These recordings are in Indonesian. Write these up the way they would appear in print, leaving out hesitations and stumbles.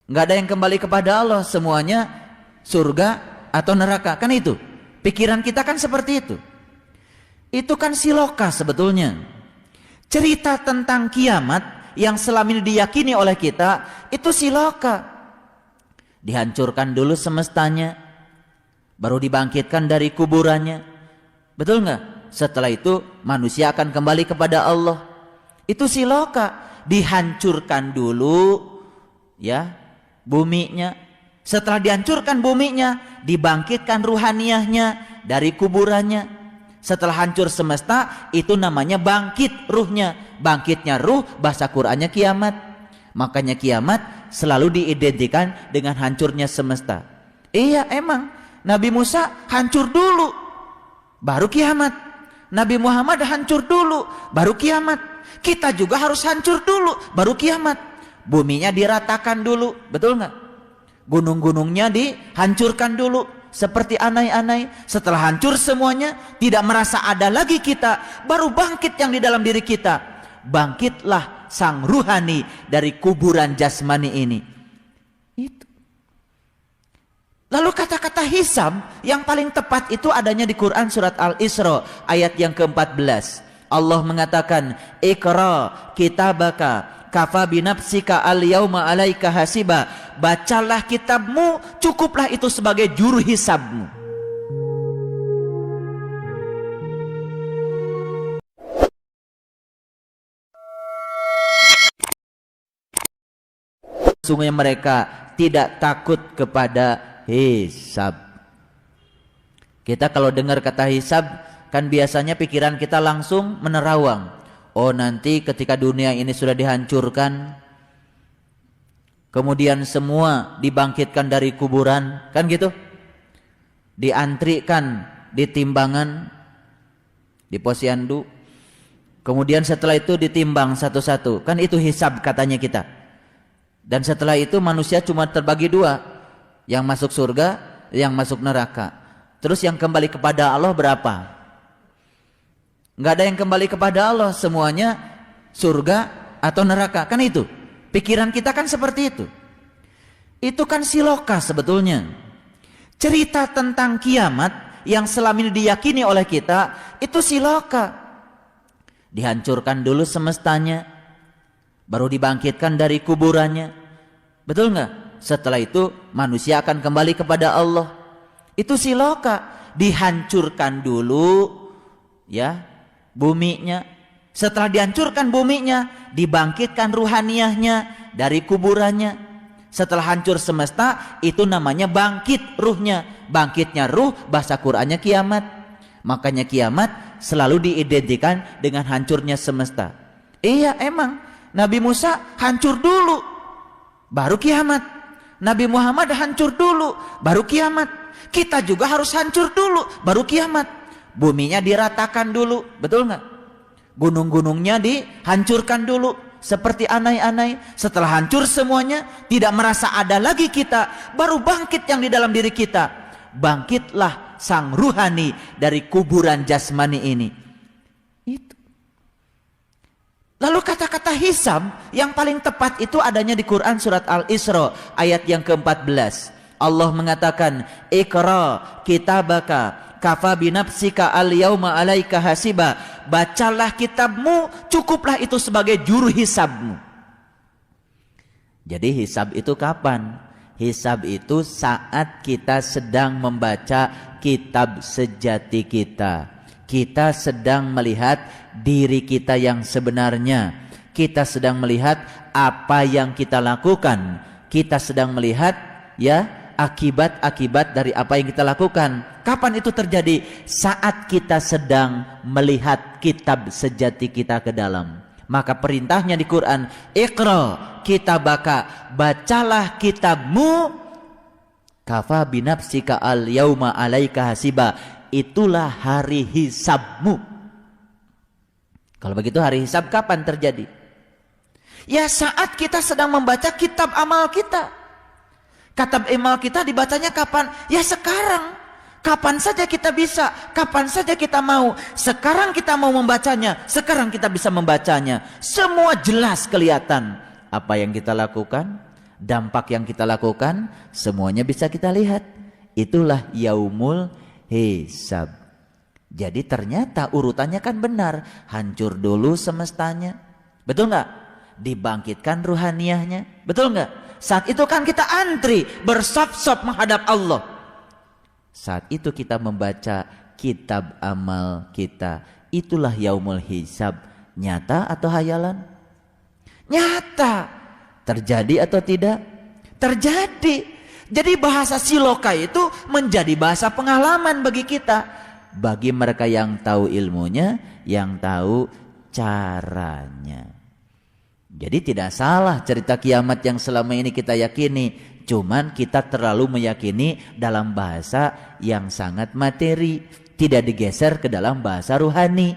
Nggak ada yang kembali kepada Allah, semuanya surga atau neraka. Kan itu pikiran kita kan seperti itu. Itu kan siloka sebetulnya. Cerita tentang kiamat yang selama ini diyakini oleh kita itu siloka. Dihancurkan dulu semestanya, baru dibangkitkan dari kuburannya. Betul nggak? Setelah itu manusia akan kembali kepada Allah. Itu siloka. Dihancurkan dulu ya buminya. Setelah dihancurkan buminya, dibangkitkan ruhaniyahnya dari kuburannya. Setelah hancur semesta, itu namanya bangkit ruhnya. Bangkitnya ruh, bahasa Qur'annya kiamat. Makanya kiamat selalu diidentikan dengan hancurnya semesta. Iya emang, Nabi Musa hancur dulu, baru kiamat. Nabi Muhammad hancur dulu, baru kiamat. Kita juga harus hancur dulu, baru kiamat. Buminya diratakan dulu, betul nggak? Gunung-gunungnya dihancurkan dulu seperti anai-anai. Setelah hancur semuanya, tidak merasa ada lagi kita, baru bangkit yang di dalam diri kita. Bangkitlah sang ruhani dari kuburan jasmani ini. Itu. Lalu kata-kata hisab yang paling tepat itu adanya di Quran surat Al-Isra ayat yang ke-14. Allah mengatakan, Iqra kitabaka kafa binafsika al-yauma alaika hasiba. Bacalah kitabmu, cukuplah itu sebagai juru hisabmu. Sungguhnya mereka tidak takut kepada hisab. Kita kalau dengar kata hisab, kan biasanya pikiran kita langsung menerawang. Oh, nanti ketika dunia ini sudah dihancurkan, kemudian semua dibangkitkan dari kuburan, kan gitu? Diantrikan di timbangan, di posyandu. Kemudian setelah itu ditimbang satu-satu. Kan itu hisab katanya kita. Dan setelah itu manusia cuma terbagi dua. Yang masuk surga, yang masuk neraka. Terus yang kembali kepada Allah berapa? Nggak ada yang kembali kepada Allah, semuanya surga atau neraka. Kan itu pikiran kita kan seperti itu. Itu kan siloka sebetulnya. Cerita tentang kiamat yang selama ini diyakini oleh kita itu siloka. Dihancurkan dulu semestanya, baru dibangkitkan dari kuburannya. Betul nggak? Setelah itu manusia akan kembali kepada Allah. Itu siloka. Dihancurkan dulu ya buminya. Setelah dihancurkan buminya, dibangkitkan ruhaniyahnya dari kuburannya. Setelah hancur semesta, itu namanya bangkit ruhnya. Bangkitnya ruh, bahasa Qur'annya kiamat. Makanya kiamat selalu diidentikan dengan hancurnya semesta. Iya emang, Nabi Musa hancur dulu, baru kiamat. Nabi Muhammad hancur dulu, baru kiamat. Kita juga harus hancur dulu, baru kiamat. Buminya diratakan dulu, betul nggak? Gunung-gunungnya dihancurkan dulu seperti anai-anai. Setelah hancur semuanya, tidak merasa ada lagi kita, baru bangkit yang di dalam diri kita. Bangkitlah sang ruhani dari kuburan jasmani ini. Itu. Lalu kata-kata hisab yang paling tepat itu adanya di Quran surat Al-Isra ayat yang ke-14. Allah mengatakan, Iqra kitabaka kafa binafsika al-yauma alaika hasiba. Bacalah kitabmu, cukuplah itu sebagai juru hisabmu. Jadi hisab itu kapan? Hisab itu saat kita sedang membaca kitab sejati kita. Kita sedang melihat diri kita yang sebenarnya. Kita sedang melihat apa yang kita lakukan. Kita sedang melihat ya akibat-akibat dari apa yang kita lakukan. Kapan itu terjadi? Saat kita sedang melihat kitab sejati kita ke dalam. Maka perintahnya di Quran, Iqra kitabaka, bacalah kitabmu, kafa binafsika al yauma alaika hasiba. Itulah hari hisabmu. Kalau begitu hari hisab kapan terjadi? Ya saat kita sedang membaca kitab amal kita. Kitab amal kita dibacanya kapan? Ya sekarang. Kapan saja kita bisa, kapan saja kita mau. Sekarang kita mau membacanya, sekarang kita bisa membacanya. Semua jelas kelihatan. Apa yang kita lakukan, dampak yang kita lakukan semuanya bisa kita lihat. Itulah yaumul hisab. Jadi ternyata urutannya kan benar. Hancur dulu semestanya, betul nggak? Dibangkitkan ruhaniyahnya, betul nggak? Saat itu kan kita antri bersop-sop menghadap Allah. Saat itu kita membaca kitab amal kita. Itulah yaumul hisab. Nyata atau hayalan? Nyata. Terjadi atau tidak? Terjadi. Jadi bahasa siloka itu menjadi bahasa pengalaman bagi kita. Bagi mereka yang tahu ilmunya, yang tahu caranya. Jadi tidak salah cerita kiamat yang selama ini kita yakini. Cuman kita terlalu meyakini dalam bahasa yang sangat materi. Tidak digeser ke dalam bahasa ruhani.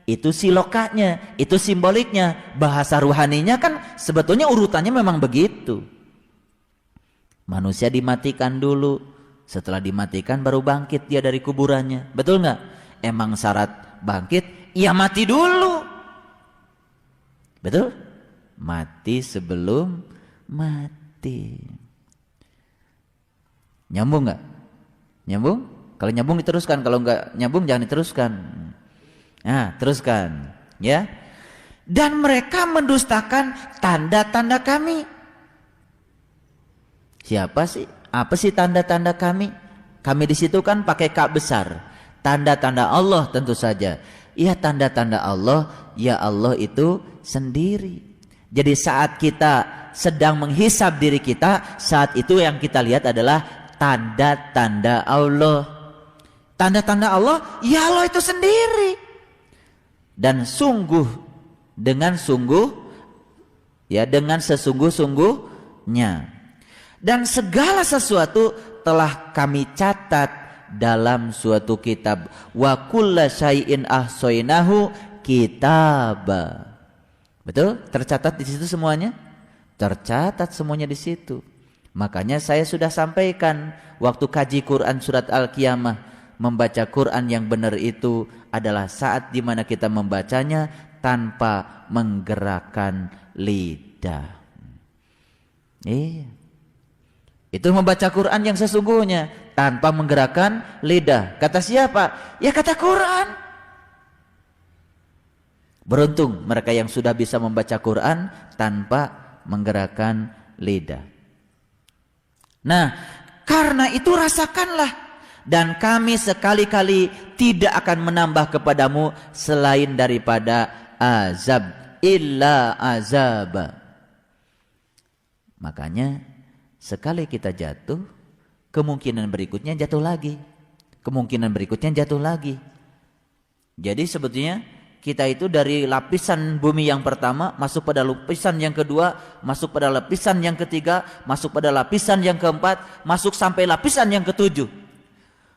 Itu silokanya, itu simboliknya. Bahasa ruhaninya kan sebetulnya urutannya memang begitu. Manusia dimatikan dulu. Setelah dimatikan baru bangkit dia dari kuburannya. Betul nggak? Emang syarat bangkit, ya mati dulu. Betul? Mati sebelum mati. Nyambung nggak? Nyambung? Kalau nyambung diteruskan, kalau nggak nyambung jangan diteruskan. Nah, teruskan, ya. Dan mereka mendustakan tanda-tanda kami. Siapa sih? Apa sih tanda-tanda kami? Kami di situ kan pakai K besar. Tanda-tanda Allah tentu saja. Ya tanda-tanda Allah, ya Allah itu sendiri. Jadi saat kita sedang menghisab diri kita, saat itu yang kita lihat adalah tanda-tanda Allah. Tanda-tanda Allah, ya Allah itu sendiri. Dan sungguh, dengan sungguh, ya dengan sesungguh-sungguhnya. Dan segala sesuatu telah kami catat dalam suatu kitab. Wa kulla syai'in ahsainahu kitaba. Betul? Tercatat di situ semuanya? Tercatat semuanya di situ. Makanya saya sudah sampaikan waktu kaji Quran surat Al-Qiyamah, membaca Quran yang benar itu adalah saat dimana kita membacanya tanpa menggerakkan lidah. Iya. Itu membaca Quran yang sesungguhnya tanpa menggerakkan lidah. Kata siapa? Ya kata Quran. Beruntung mereka yang sudah bisa membaca Quran tanpa menggerakkan lidah. Nah, karena itu rasakanlah. Dan kami sekali-kali tidak akan menambah kepadamu selain daripada azab. Illa azab. Makanya sekali kita jatuh, kemungkinan berikutnya jatuh lagi. Kemungkinan berikutnya jatuh lagi. Jadi sebetulnya kita itu dari lapisan bumi yang pertama masuk pada lapisan yang kedua, masuk pada lapisan yang ketiga, masuk pada lapisan yang keempat, masuk sampai lapisan yang ketujuh.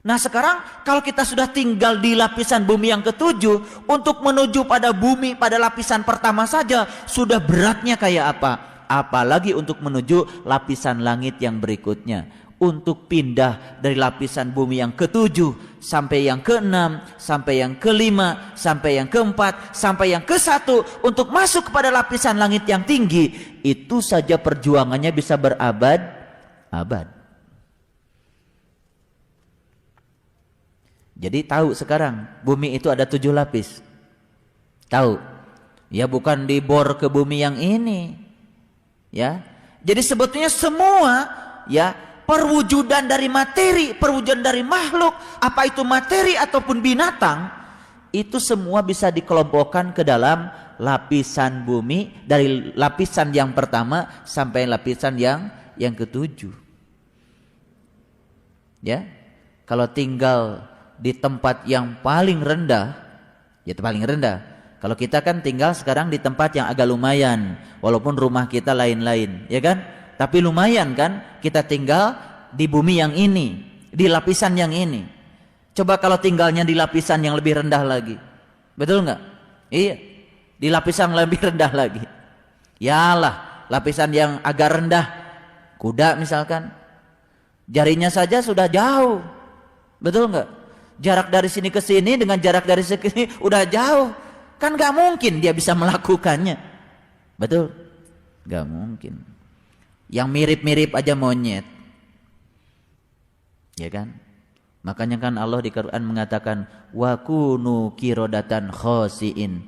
Nah sekarang kalau kita sudah tinggal di lapisan bumi yang ketujuh, untuk menuju pada bumi pada lapisan pertama saja sudah beratnya kayak apa? Apalagi untuk menuju lapisan langit yang berikutnya. Untuk pindah dari lapisan bumi yang ketujuh sampai yang keenam, sampai yang kelima, sampai yang keempat, sampai yang ke-1 untuk masuk kepada lapisan langit yang tinggi, itu saja perjuangannya bisa berabad-abad. Jadi tahu sekarang bumi itu ada 7 lapis. Tahu? Ya bukan dibor ke bumi yang ini. Ya. Jadi sebetulnya semua ya perwujudan dari materi, perwujudan dari makhluk, apa itu materi ataupun binatang, itu semua bisa dikelompokkan ke dalam lapisan bumi dari lapisan yang pertama sampai lapisan yang ke-7. Ya. Kalau tinggal di tempat yang paling rendah, ya paling rendah. Kalau kita kan tinggal sekarang di tempat yang agak lumayan, walaupun rumah kita lain-lain, ya kan? Tapi lumayan kan kita tinggal di bumi yang ini, di lapisan yang ini. Coba kalau tinggalnya di lapisan yang lebih rendah lagi, betul nggak? Iya, di lapisan lebih rendah lagi. Yalah, lapisan yang agak rendah, kuda misalkan, jarinya saja sudah jauh, betul nggak? Jarak dari sini ke sini dengan jarak dari sini udah jauh. Kan gak mungkin dia bisa melakukannya. Betul? Gak mungkin. Yang mirip-mirip aja monyet. Ya kan? Makanya kan Allah di Quran mengatakan wa kunu qiradatan khasiin.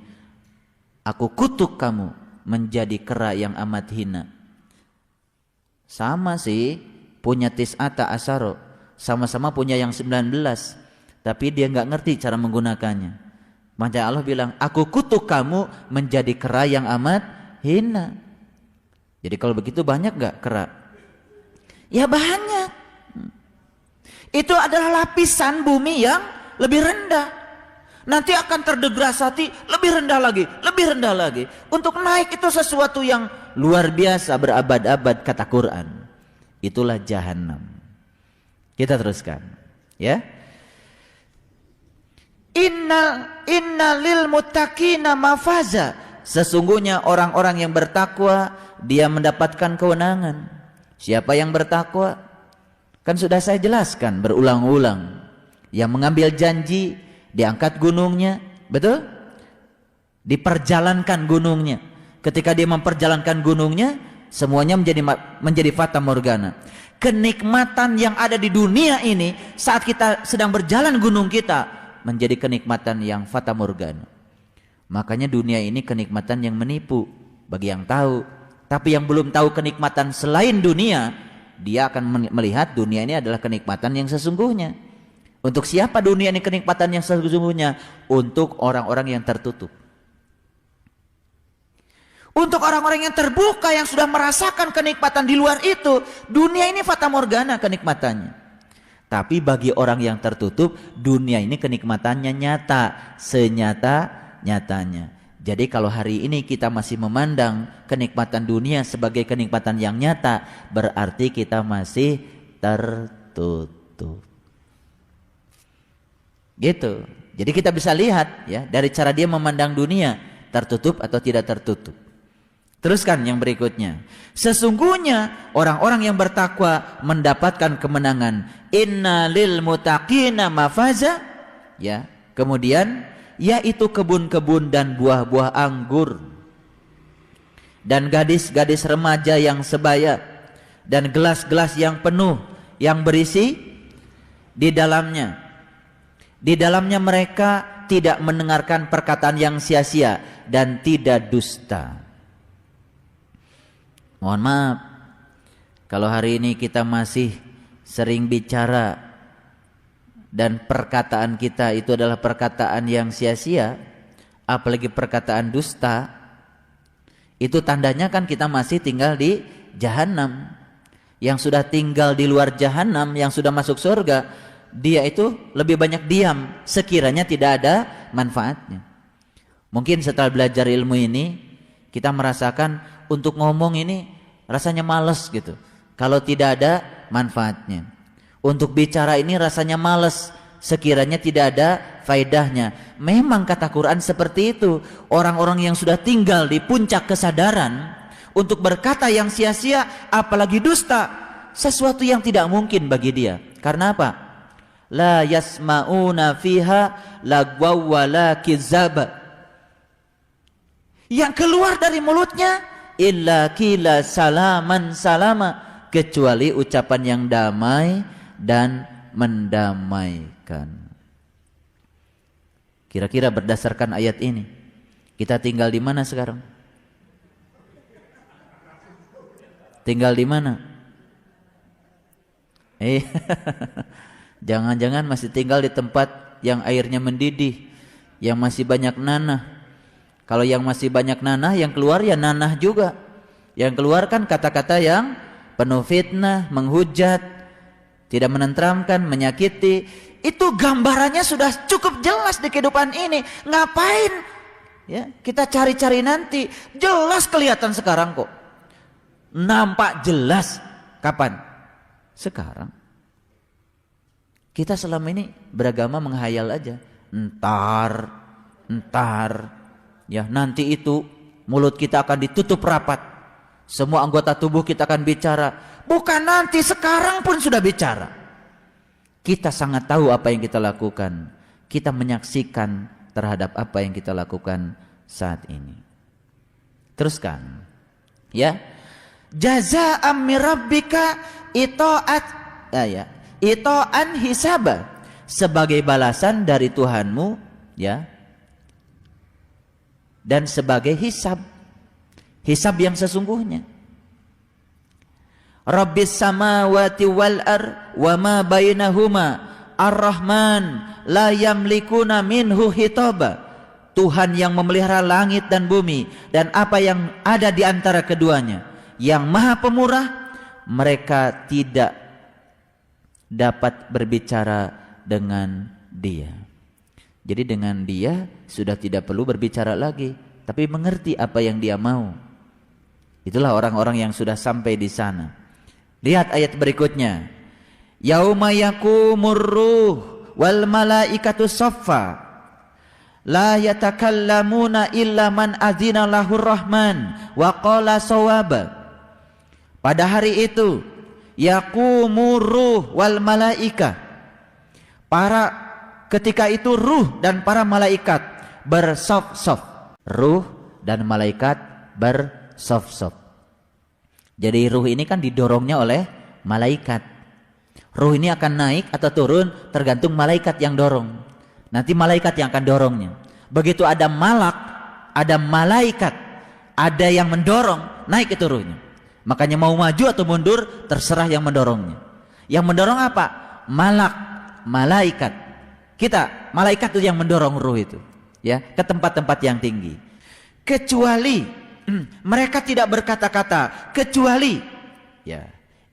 Aku kutuk kamu menjadi kera yang amat hina. Sama sih, punya tis'ata asyara, sama-sama punya yang 19, tapi dia nggak ngerti cara menggunakannya. Maka Allah bilang, aku kutuk kamu menjadi kera yang amat hina. Jadi kalau begitu banyak nggak kera? Ya banyak. Itu adalah lapisan bumi yang lebih rendah. Nanti akan terdegradasi lebih rendah lagi, lebih rendah lagi. Untuk naik itu sesuatu yang luar biasa, berabad-abad kata Quran. Itulah jahanam. Kita teruskan, ya. Inna lil muttaqina mafaza. Sesungguhnya orang-orang yang bertakwa dia mendapatkan kewenangan. Siapa yang bertakwa? Kan sudah saya jelaskan berulang-ulang. Yang mengambil janji diangkat gunungnya, betul? Diperjalankan gunungnya. Ketika dia memperjalankan gunungnya, semuanya menjadi fata morgana. Kenikmatan yang ada di dunia ini saat kita sedang berjalan gunung kita menjadi kenikmatan yang fata morgana. Makanya dunia ini kenikmatan yang menipu bagi yang tahu. Tapi yang belum tahu kenikmatan selain dunia, dia akan melihat dunia ini adalah kenikmatan yang sesungguhnya. Untuk siapa dunia ini kenikmatan yang sesungguhnya? Untuk orang-orang yang tertutup. Untuk orang-orang yang terbuka, yang sudah merasakan kenikmatan di luar itu, dunia ini fata morgana kenikmatannya. Tapi bagi orang yang tertutup, dunia ini kenikmatannya nyata, senyata-nyatanya. Jadi kalau hari ini kita masih memandang kenikmatan dunia sebagai kenikmatan yang nyata, berarti kita masih tertutup. Gitu. Jadi kita bisa lihat ya dari cara dia memandang dunia, tertutup atau tidak tertutup. Teruskan yang berikutnya. Sesungguhnya orang-orang yang bertakwa mendapatkan kemenangan. Inna lil muttaqina mafaza. Ya. Kemudian yaitu kebun-kebun dan buah-buah anggur. Dan gadis-gadis remaja yang sebaya. Dan gelas-gelas yang penuh yang berisi di dalamnya. Di dalamnya mereka tidak mendengarkan perkataan yang sia-sia dan tidak dusta. Mohon maaf, kalau hari ini kita masih sering bicara dan perkataan kita itu adalah perkataan yang sia-sia, apalagi perkataan dusta, itu tandanya kan kita masih tinggal di jahanam. Yang sudah tinggal di luar jahanam, yang sudah masuk surga, dia itu lebih banyak diam sekiranya tidak ada manfaatnya. Mungkin setelah belajar ilmu ini kita merasakan untuk ngomong ini rasanya males gitu kalau tidak ada manfaatnya. Untuk bicara ini rasanya males sekiranya tidak ada faedahnya. Memang kata Quran seperti itu. Orang-orang yang sudah tinggal di puncak kesadaran untuk berkata yang sia-sia apalagi dusta, sesuatu yang tidak mungkin bagi dia. Karena apa? La yasma'una fiha lagwaw wala kizaba. Yang keluar dari mulutnya illa qila salaman salama, kecuali ucapan yang damai dan mendamaikan. Kira-kira berdasarkan ayat ini kita tinggal di mana sekarang? Tinggal di mana? Jangan-jangan masih tinggal di tempat yang airnya mendidih, yang masih banyak nanah. Kalau yang masih banyak nanah, yang keluar ya nanah juga. Yang keluar kan kata-kata yang penuh fitnah, menghujat, tidak menenteramkan, menyakiti. Itu gambarannya sudah cukup jelas di kehidupan ini. Ngapain ya kita cari-cari nanti? Jelas kelihatan sekarang kok. Nampak jelas. Kapan? Sekarang. Kita selama ini beragama menghayal aja. Entar, ya nanti itu mulut kita akan ditutup rapat. Semua anggota tubuh kita akan bicara. Bukan nanti, sekarang pun sudah bicara. Kita sangat tahu apa yang kita lakukan. Kita menyaksikan terhadap apa yang kita lakukan saat ini. Teruskan. Ya. Jazaa'an min rabbika ita'an hisaba, sebagai balasan dari Tuhanmu, ya, dan sebagai hisab yang sesungguhnya. Rabbis samawati wal ar wa ma bainahuma ar-Rahman la yamlikuna minhu hitaba. Tuhan yang memelihara langit dan bumi dan apa yang ada di antara keduanya, yang Maha Pemurah, mereka tidak dapat berbicara dengan Dia. Jadi dengan Dia sudah tidak perlu berbicara lagi, tapi mengerti apa yang Dia mau. Itulah orang-orang yang sudah sampai di sana. Lihat ayat berikutnya. Yauma yaqumur ruh wal malaikatu saffa la yatakallamuna illa man adzina lahur rahman wa qala shawaba. Pada hari itu yaqumur ruh wal malaika, ketika itu ruh dan para malaikat bersaf-saf. Ruh dan malaikat bersaf-saf. Jadi ruh ini kan didorongnya oleh malaikat. Ruh ini akan naik atau turun tergantung malaikat yang dorong. Nanti malaikat yang akan dorongnya. Begitu ada ada malaikat, ada yang mendorong, naik itu ruhnya. Makanya mau maju atau mundur terserah yang mendorongnya. Yang mendorong apa? Malaikat. Kita, malaikat itu yang mendorong ruh itu, ya, ke tempat-tempat yang tinggi. Kecuali mereka tidak berkata-kata, kecuali, ya,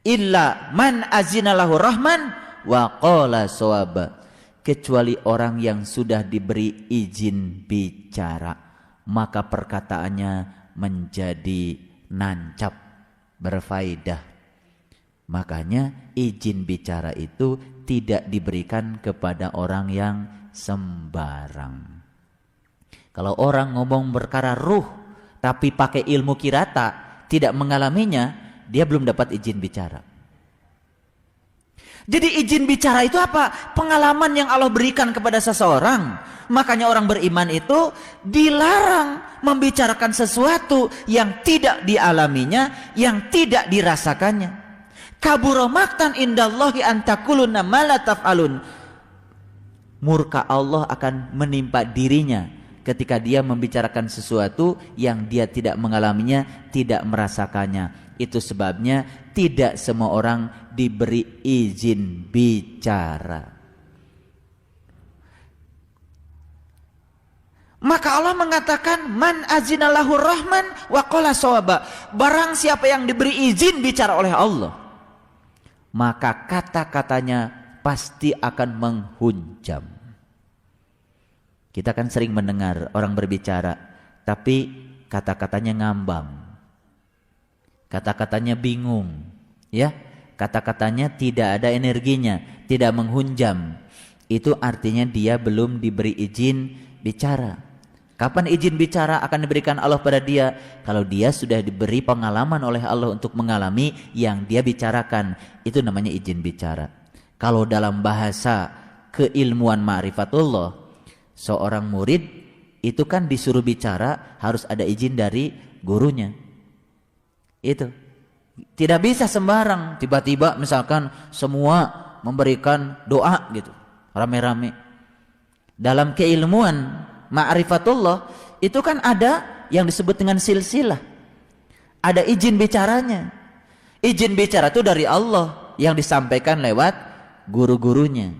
illa man azina lahu rahman wa qala shawaba, kecuali orang yang sudah diberi izin bicara, maka perkataannya menjadi nancap, berfaedah. Makanya izin bicara itu tidak diberikan kepada orang yang sembarang. Kalau orang ngomong perkara ruh tapi pakai ilmu kirata, tidak mengalaminya, dia belum dapat izin bicara. Jadi izin bicara itu apa? Pengalaman yang Allah berikan kepada seseorang. Makanya orang beriman itu dilarang membicarakan sesuatu yang tidak dialaminya, yang tidak dirasakannya. Kabura maqtan indallahi an taquluna ma la taf'alun. Murka Allah akan menimpa dirinya ketika dia membicarakan sesuatu yang dia tidak mengalaminya, tidak merasakannya. Itu sebabnya tidak semua orang diberi izin bicara. Maka Allah mengatakan man azina lahur rahman wa qala shawaba. Barang siapa yang diberi izin bicara oleh Allah, maka kata-katanya pasti akan menghunjam. Kita kan sering mendengar orang berbicara, tapi kata-katanya ngambang, kata-katanya bingung, ya, kata-katanya tidak ada energinya, tidak menghunjam. Itu artinya dia belum diberi izin bicara. Kapan izin bicara akan diberikan Allah pada dia? Kalau dia sudah diberi pengalaman oleh Allah untuk mengalami yang dia bicarakan, itu namanya izin bicara. Kalau dalam bahasa keilmuan ma'rifatullah, seorang murid itu kan disuruh bicara harus ada izin dari gurunya. Itu tidak bisa sembarang tiba-tiba misalkan semua memberikan doa gitu rame-rame. Dalam keilmuan ma'rifatullah itu kan ada yang disebut dengan silsilah, ada izin bicaranya. Izin bicara itu dari Allah yang disampaikan lewat guru-gurunya.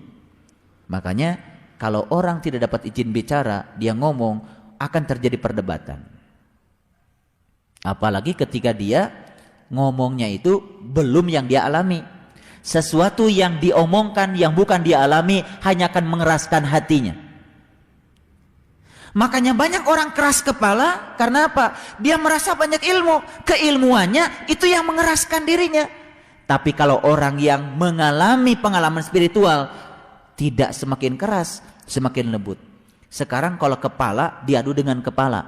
Makanya kalau orang tidak dapat izin bicara, dia ngomong, akan terjadi perdebatan. Apalagi ketika dia ngomongnya itu belum yang dia alami. Sesuatu yang diomongkan yang bukan dia alami hanya akan mengeraskan hatinya. Makanya banyak orang keras kepala karena apa? Dia merasa banyak ilmu, keilmuannya itu yang mengeraskan dirinya. Tapi kalau orang yang mengalami pengalaman spiritual, tidak semakin keras, semakin lembut. Sekarang kalau kepala diadu dengan kepala,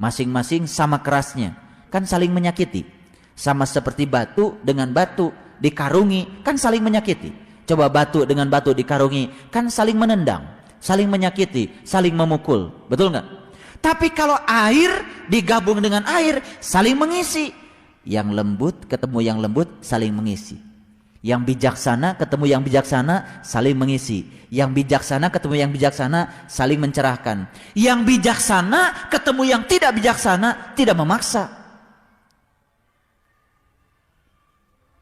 masing-masing sama kerasnya, kan saling menyakiti. Sama seperti batu dengan batu dikarungi, kan saling menyakiti. Coba batu dengan batu dikarungi, kan saling menendang, saling menyakiti, saling memukul. Betul nggak? Tapi kalau air digabung dengan air, saling mengisi. Yang lembut ketemu yang lembut saling mengisi. Yang bijaksana ketemu yang bijaksana saling mengisi. Yang bijaksana ketemu yang bijaksana saling mencerahkan. Yang bijaksana ketemu yang tidak bijaksana tidak memaksa.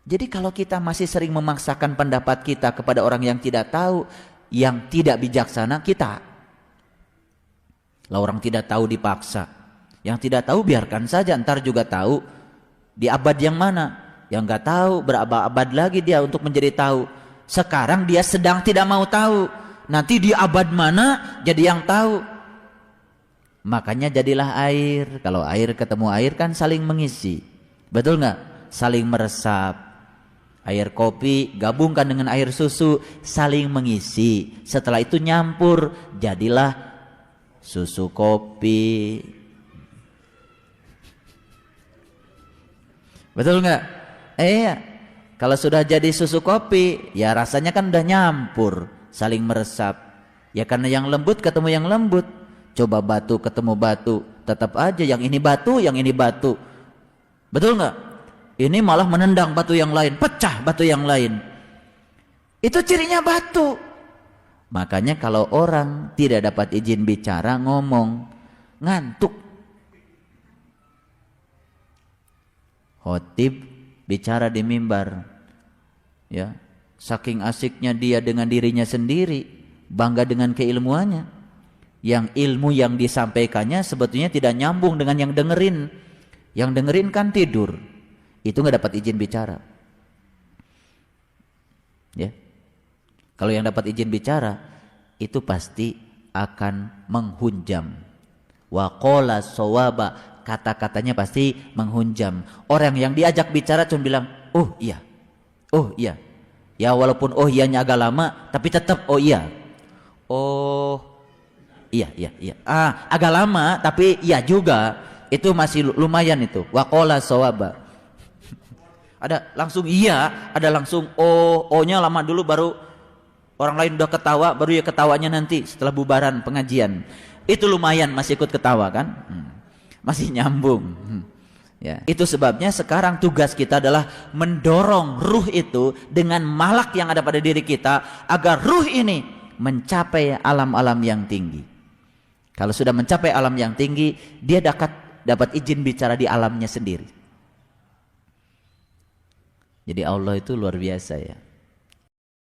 Jadi kalau kita masih sering memaksakan pendapat kita kepada orang yang tidak tahu, yang tidak bijaksana kita. Lah orang tidak tahu dipaksa. Yang tidak tahu biarkan saja, ntar juga tahu. Di abad yang mana? Yang nggak tahu berabad-abad lagi dia untuk menjadi tahu. Sekarang dia sedang tidak mau tahu. Nanti di abad mana jadi yang tahu. Makanya jadilah air. Kalau air ketemu air kan saling mengisi. Betul nggak? Saling meresap. Air kopi gabungkan dengan air susu saling mengisi. Setelah itu nyampur jadilah susu kopi. Betul nggak? Iya. Kalau sudah jadi susu kopi, ya rasanya kan udah nyampur, saling meresap. Ya karena yang lembut ketemu yang lembut. Coba batu ketemu batu, tetap aja yang ini batu, yang ini batu. Betul nggak? Ini malah menendang batu yang lain, pecah batu yang lain. Itu cirinya batu. Makanya kalau orang tidak dapat izin bicara, ngomong, ngantuk. Khotib bicara di mimbar, ya, saking asiknya dia dengan dirinya sendiri, bangga dengan keilmuannya. Yang ilmu yang disampaikannya sebetulnya tidak nyambung dengan yang dengerin. Yang dengerin kan tidur. Itu nggak dapat izin bicara. Ya. Kalau yang dapat izin bicara itu pasti akan menghunjam. Wa qala shawaba, kata-katanya pasti menghunjam. Orang yang diajak bicara cuma bilang, "Oh iya. Oh iya." Ya walaupun oh iyanya agak lama tapi tetap oh iya. Oh iya iya iya. Agak lama tapi iya juga. Itu masih lumayan itu. Wa qala shawaba. Ada langsung iya, ada langsung oh-nya lama dulu baru orang lain udah ketawa, baru ya ketawanya nanti setelah bubaran pengajian. Itu lumayan masih ikut ketawa kan? Masih nyambung. Ya. Itu sebabnya sekarang tugas kita adalah mendorong ruh itu dengan malak yang ada pada diri kita agar ruh ini mencapai alam-alam yang tinggi. Kalau sudah mencapai alam yang tinggi, dia dapat izin bicara di alamnya sendiri. Jadi Allah itu luar biasa ya.